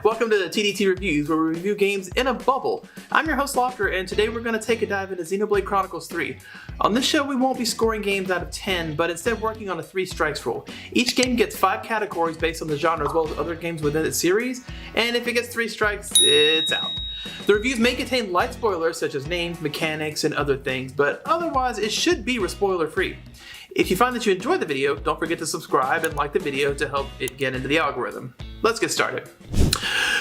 Welcome to TDT Reviews, where we review games in a bubble. I'm your host Lofter, and today we're going to take a dive into Xenoblade Chronicles 3. On this show, we won't be scoring games out of 10, but instead working on a 3 strikes rule. Each game gets 5 categories based on the genre as well as other games within its series, and if it gets 3 strikes, it's out. The reviews may contain light spoilers such as names, mechanics, and other things, but otherwise it should be spoiler free. If you find that you enjoyed the video, don't forget to subscribe and like the video to help it get into the algorithm. Let's get started.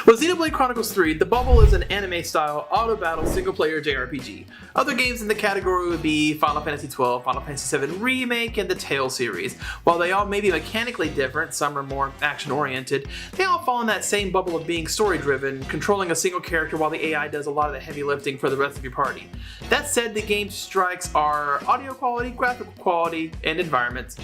With Xenoblade Chronicles 3, the bubble is an anime-style auto-battle single-player JRPG. Other games in the category would be Final Fantasy XII, Final Fantasy VII Remake, and the Tales series. While they all may be mechanically different, some are more action-oriented, they all fall in that same bubble of being story-driven, controlling a single character while the AI does a lot of the heavy lifting for the rest of your party. That said, the game's strikes are audio quality, graphical quality, and environments,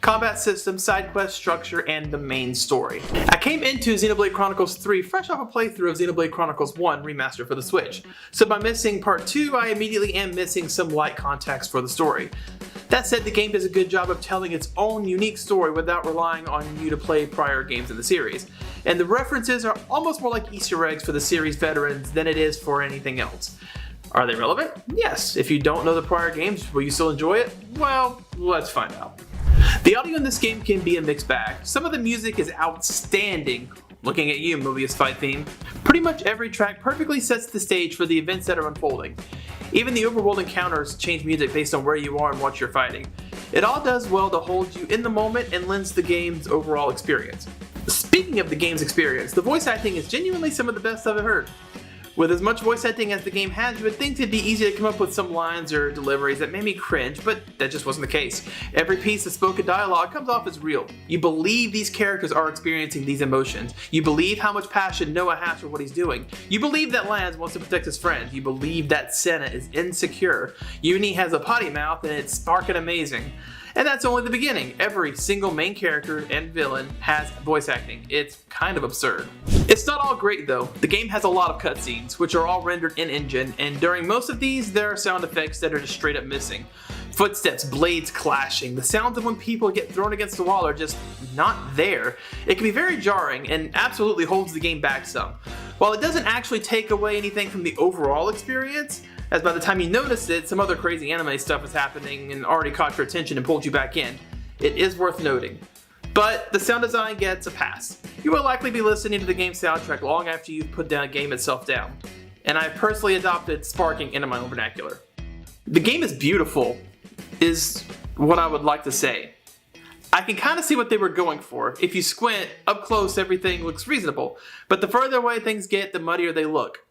combat system, side quest structure, and the main story. I came into Xenoblade Chronicles 3 fresh off a playthrough of Xenoblade Chronicles 1 Remastered for the Switch, so by missing part 2, I immediately am missing some light context for the story. That said, the game does a good job of telling its own unique story without relying on you to play prior games in the series, and the references are almost more like Easter eggs for the series veterans than it is for anything else. Are they relevant? Yes. If you don't know the prior games, will you still enjoy it? Well, let's find out. The audio in this game can be a mixed bag. Some of the music is outstanding. Looking at you, Mobius fight theme. Pretty much every track perfectly sets the stage for the events that are unfolding. Even the overworld encounters change music based on where you are and what you're fighting. It all does well to hold you in the moment and lends the game's overall experience. Speaking of the game's experience, the voice acting is genuinely some of the best I've ever heard. With as much voice acting as the game has, you would think it'd be easy to come up with some lines or deliveries that made me cringe, but that just wasn't the case. Every piece of spoken dialogue comes off as real. You believe these characters are experiencing these emotions. You believe how much passion Noah has for what he's doing. You believe that Lance wants to protect his friends. You believe that Senna is insecure. Uni has a potty mouth and it's sparking amazing. And that's only the beginning. Every single main character and villain has voice acting. It's kind of absurd. It's not all great though. The game has a lot of cutscenes, which are all rendered in-engine, and during most of these, there are sound effects that are just straight up missing. Footsteps, blades clashing, the sounds of when people get thrown against the wall are just not there. It can be very jarring and absolutely holds the game back some. While it doesn't actually take away anything from the overall experience, as by the time you notice it, some other crazy anime stuff is happening and already caught your attention and pulled you back in. It is worth noting. But the sound design gets a pass. You will likely be listening to the game's soundtrack long after you've put the game itself down. And I've personally adopted sparking into my own vernacular. The game is beautiful, is what I would like to say. I can kind of see what they were going for. If you squint, up close everything looks reasonable, but the further away things get, the muddier they look.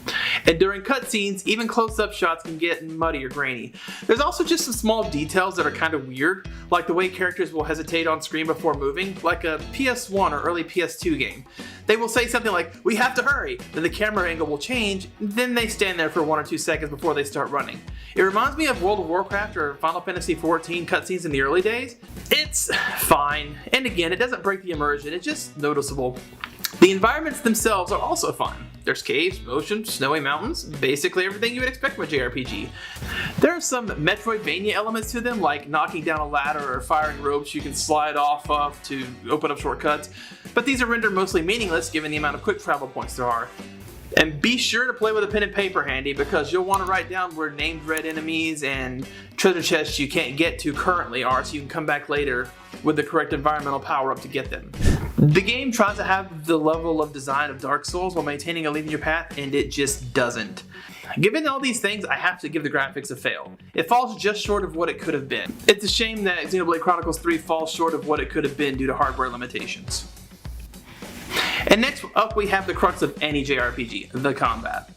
And during cutscenes, even close-up shots can get muddy or grainy. There's also just some small details that are kind of weird, like the way characters will hesitate on screen before moving, like a PS1 or early PS2 game. They will say something like, "We have to hurry," then the camera angle will change, then they stand there for 1 or 2 seconds before they start running. It reminds me of World of Warcraft or Final Fantasy XIV cutscenes in the early days. It's fine, and again, it doesn't break the immersion, it's just noticeable. The environments themselves are also fun. There's caves, oceans, snowy mountains, basically everything you would expect from a JRPG. There are some Metroidvania elements to them, like knocking down a ladder or firing ropes you can slide off of to open up shortcuts, but these are rendered mostly meaningless given the amount of quick travel points there are. And be sure to play with a pen and paper handy because you'll want to write down where named red enemies and treasure chests you can't get to currently are so you can come back later with the correct environmental power up to get them. The game tries to have the level of design of Dark Souls while maintaining a linear path, and it just doesn't. Given all these things, I have to give the graphics a fail. It falls just short of what it could have been. It's a shame that Xenoblade Chronicles 3 falls short of what it could have been due to hardware limitations. And next up we have the crux of any JRPG, the combat.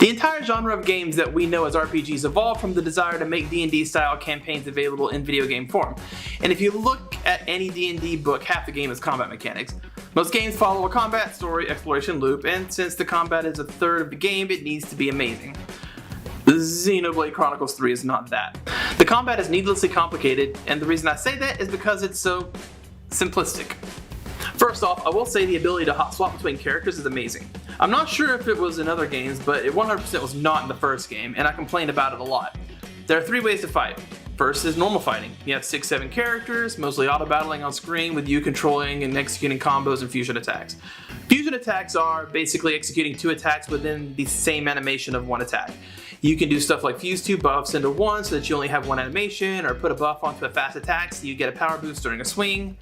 The entire genre of games that we know as RPGs evolved from the desire to make D&D style campaigns available in video game form. And if you look at any D&D book, half the game is combat mechanics. Most games follow a combat story exploration loop, and since the combat is a third of the game, it needs to be amazing. Xenoblade Chronicles 3 is not that. The combat is needlessly complicated, and the reason I say that is because it's so simplistic. First off, I will say the ability to hot swap between characters is amazing. I'm not sure if it was in other games, but it 100% was not in the first game, and I complained about it a lot. There are 3 ways to fight. First is normal fighting. You have 6-7 characters, mostly auto-battling on screen with you controlling and executing combos and fusion attacks. Fusion attacks are basically executing 2 attacks within the same animation of 1 attack. You can do stuff like fuse 2 buffs into 1 so that you only have 1 animation, or put a buff onto a fast attack so you get a power boost during a swing.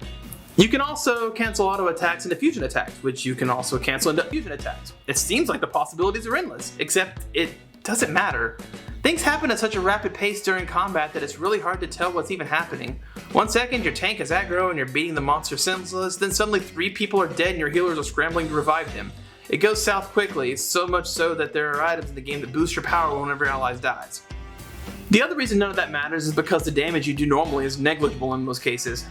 You can also cancel auto attacks into fusion attacks, which you can also cancel into fusion attacks. It seems like the possibilities are endless, except it doesn't matter. Things happen at such a rapid pace during combat that it's really hard to tell what's even happening. 1 second your tank is aggro and you're beating the monster senseless, then suddenly 3 people are dead and your healers are scrambling to revive him. It goes south quickly, so much so that there are items in the game that boost your power whenever your ally dies. The other reason none of that matters is because the damage you do normally is negligible in most cases.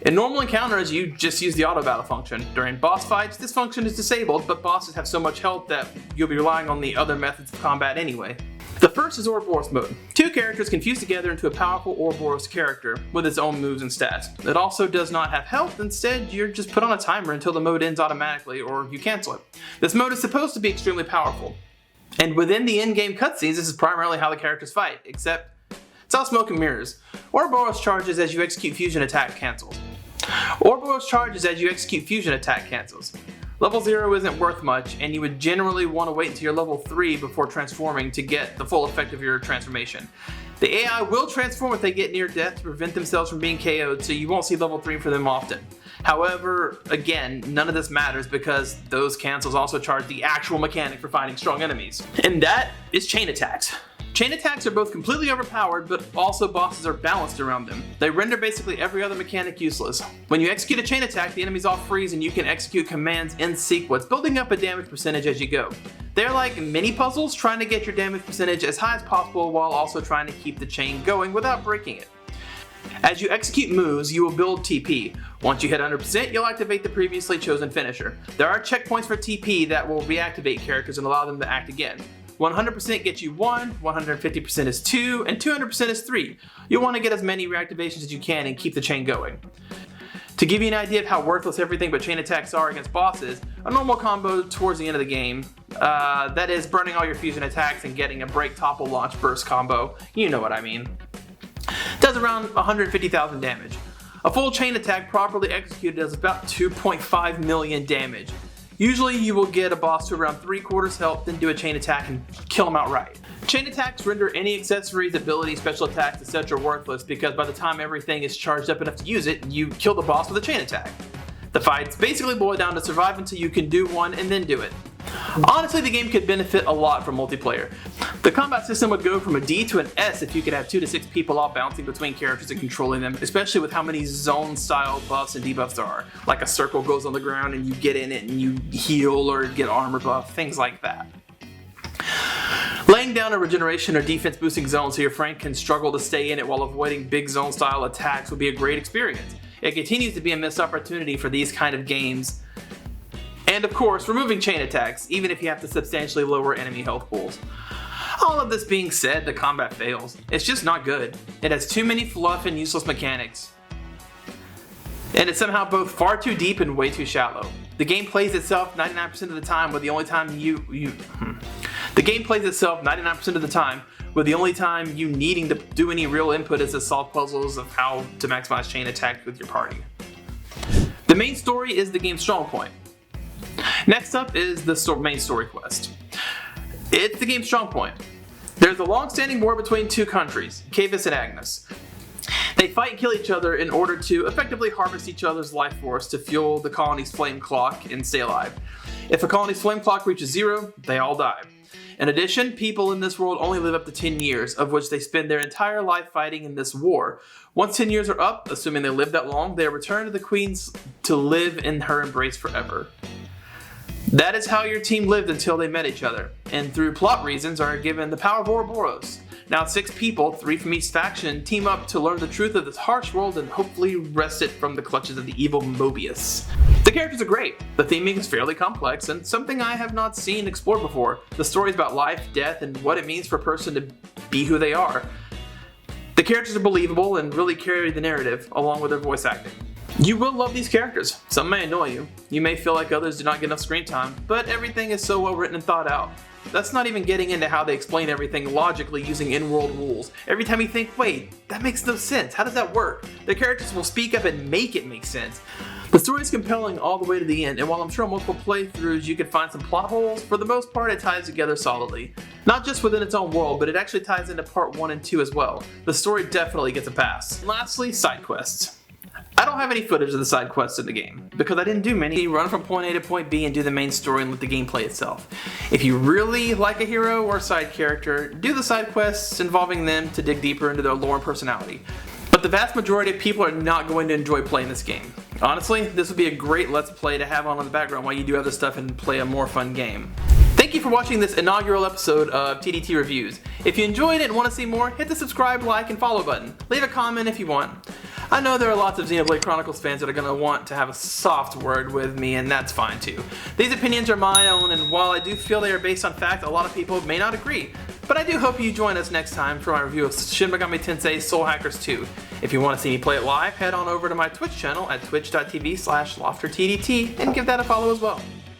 In normal encounters, you just use the auto battle function. During boss fights, this function is disabled, but bosses have so much health that you'll be relying on the other methods of combat anyway. The first is Ouroboros mode. 2 characters can fuse together into a powerful Ouroboros character with its own moves and stats. It also does not have health, instead you're just put on a timer until the mode ends automatically or you cancel it. This mode is supposed to be extremely powerful. And within the in-game cutscenes, this is primarily how the characters fight, except it's all smoke and mirrors. Ouroboros charges as you execute fusion attack cancels. Level 0 isn't worth much, and you would generally want to wait until you're level 3 before transforming to get the full effect of your transformation. The AI will transform if they get near death to prevent themselves from being KO'd, so you won't see level 3 for them often. However, again, none of this matters because those cancels also charge the actual mechanic for fighting strong enemies. And that is chain attacks. Chain attacks are both completely overpowered, but also bosses are balanced around them. They render basically every other mechanic useless. When you execute a chain attack, the enemies all freeze and you can execute commands in sequence, building up a damage percentage as you go. They're like mini puzzles, trying to get your damage percentage as high as possible while also trying to keep the chain going without breaking it. As you execute moves, you will build TP. Once you hit 100%, you'll activate the previously chosen finisher. There are checkpoints for TP that will reactivate characters and allow them to act again. 100% gets you 1, 150% is 2, and 200% is 3. You'll want to get as many reactivations as you can and keep the chain going. To give you an idea of how worthless everything but chain attacks are against bosses, a normal combo towards the end of the game, that is burning all your fusion attacks and getting a break topple launch burst combo, you know what I mean, does around 150,000 damage. A full chain attack properly executed does about 2.5 million damage. Usually you will get a boss to around 3/4 health, then do a chain attack and kill him outright. Chain attacks render any accessories, abilities, special attacks, etc. worthless because by the time everything is charged up enough to use it, you kill the boss with a chain attack. The fights basically boil down to survive until you can do one and then do it. Honestly, the game could benefit a lot from multiplayer. The combat system would go from a D to an S if you could have 2 to 6 people all bouncing between characters and controlling them, especially with how many zone-style buffs and debuffs there are. Like a circle goes on the ground and you get in it and you heal or get armor buff, things like that. Laying down a regeneration or defense boosting zone so your friend can struggle to stay in it while avoiding big zone style attacks would be a great experience. It continues to be a missed opportunity for these kind of games. And of course, removing chain attacks, even if you have to substantially lower enemy health pools. All of this being said, the combat fails. It's just not good. It has too many fluff and useless mechanics. And it's somehow both far too deep and way too shallow. The game plays itself 99% of the time with the only time you needing to do any real input is to solve puzzles of how to maximize chain attacks with your party. The main story is the game's strong point. Next up is the main story quest. It's the game's strong point. There's a long-standing war between 2 countries, Cavis and Agnes. They fight and kill each other in order to effectively harvest each other's life force to fuel the colony's flame clock and stay alive. If a colony's flame clock reaches 0, they all die. In addition, people in this world only live up to 10 years, of which they spend their entire life fighting in this war. Once 10 years are up, assuming they live that long, they return to the Queen's to live in her embrace forever. That is how your team lived until they met each other, and through plot reasons are given the power of Ouroboros. Now 6 people, 3 from each faction, team up to learn the truth of this harsh world and hopefully wrest it from the clutches of the evil Mobius. The characters are great, the theming is fairly complex, and something I have not seen explored before. The story is about life, death, and what it means for a person to be who they are. The characters are believable and really carry the narrative, along with their voice acting. You will love these characters. Some may annoy you. You may feel like others do not get enough screen time, but everything is so well written and thought out. That's not even getting into how they explain everything logically using in-world rules. Every time you think, wait, that makes no sense, how does that work? The characters will speak up and make it make sense. The story is compelling all the way to the end, and while I'm sure on multiple playthroughs you could find some plot holes, for the most part it ties together solidly. Not just within its own world, but it actually ties into part 1 and 2 as well. The story definitely gets a pass. And lastly, side quests. I don't have any footage of the side quests in the game, because I didn't do many. You run from point A to point B and do the main story and let the game play itself. If you really like a hero or a side character, do the side quests involving them to dig deeper into their lore and personality. But the vast majority of people are not going to enjoy playing this game. Honestly, this would be a great Let's Play to have on in the background while you do other stuff and play a more fun game. Thank you for watching this inaugural episode of TDT Reviews. If you enjoyed it and want to see more, hit the subscribe, like, and follow button. Leave a comment if you want. I know there are lots of Xenoblade Chronicles fans that are going to want to have a soft word with me, and that's fine too. These opinions are my own, and while I do feel they are based on fact, a lot of people may not agree. But I do hope you join us next time for my review of Shin Megami Tensei Soul Hackers 2. If you want to see me play it live, head on over to my Twitch channel at twitch.tv/LofterTDT and give that a follow as well.